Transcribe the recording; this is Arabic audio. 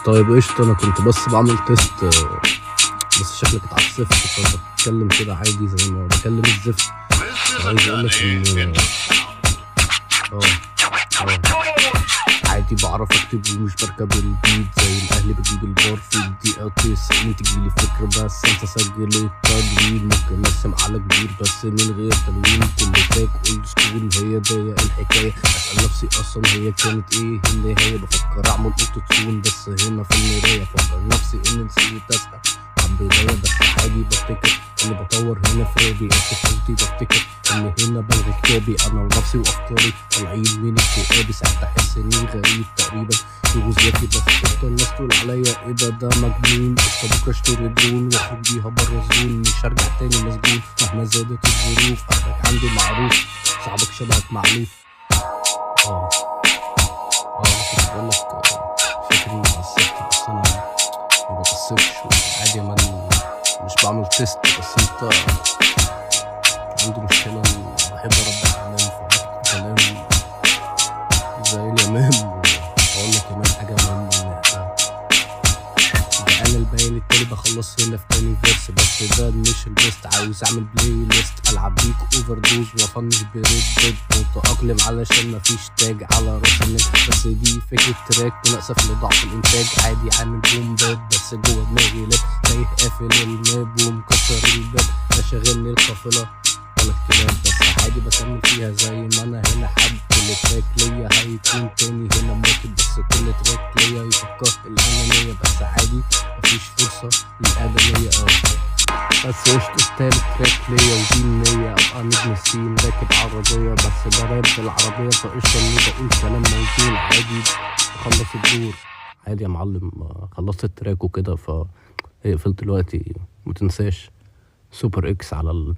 طيب قشطة، أنا كنت بس بعمل تيست بس شكلك اتعسفت، فبتكلم كده عادي زي ما بكلم الزفت. عايز أقولك إن عادي بعرف أكتب ومش بركب البيت زي الأهل، بجيب البار في الدقيقة 90 تجيلي فكرة بس أنت سجل التدوين. ممكن أرسم على كبير بس من غير تلوين، كل تراك أولد سكول هي دي الحكاية. أسأل نفسي أصلا هي كانت إيه النهاية، بفكر أعمل أوتو تيون بس هنا في المراية، فكر نفسي إن نسيت أسأل عن بداية بس عادي بفتكر إني بطور هنا في رابي. صوتي بفتكر إن هنا بلغي كتابي، أنا ونفسي وأفكاري طالعين من اكتئابي. ساعات أحس إني غريب تقريبا يوغوسلافي، بس قشطة الناس تقول عليا إيه ده مجنون. قشطة بكرة اشتري درون وأخرج بيها برا الزون، مش هرجع تاني مسجون مهما زادت الظروف. آخرك عندي معروف، صاحبك شبهك معلوف. كنت بقولك فاكر إني اتعسفت بس أنا مبتعسفش عادي يا مان، مش بعمل تيست. بس انت عندي مشكلة بحب اربي حمام، فبكتب كلام زي اليمام. واقولك كمان حاجة مهمة، ان احنا انا الباقي التاني بخلص هنا في تاني فيرس، بس ده مش البيست. عاوز اعمل بلاي ليست العب بيك اوفر دوز وافنش بريد ديد متأقلم علشان مفيش تاج على راس الناس. بس دي فكرة تراك ونأسف لضعف الانتاج، عادي عامل بوم باد بس جوه دماغي لاب، تايه قافل الماب ومكسر الباب. لا شاغلني القافلة ولا الكلاب، بس عادي بكمل فيها زي ما انا هنا حد. كل تراك ليا هيكون تاني هنا مواكب، بس كل تراك ليا يفكر الأنانية، بس عادي مفيش فرصة للآدمية. بس قشطة التالت تراك ليا ودي النية، أبقى نجم السين راكب عربية بس براب بالعربية، فقشطة إني بقول كلام موزون عادي بخلص الدور. عادي يا معلم، خلصت التراك وكده فقفلت دلوقتي. متنساش سوبر إكس على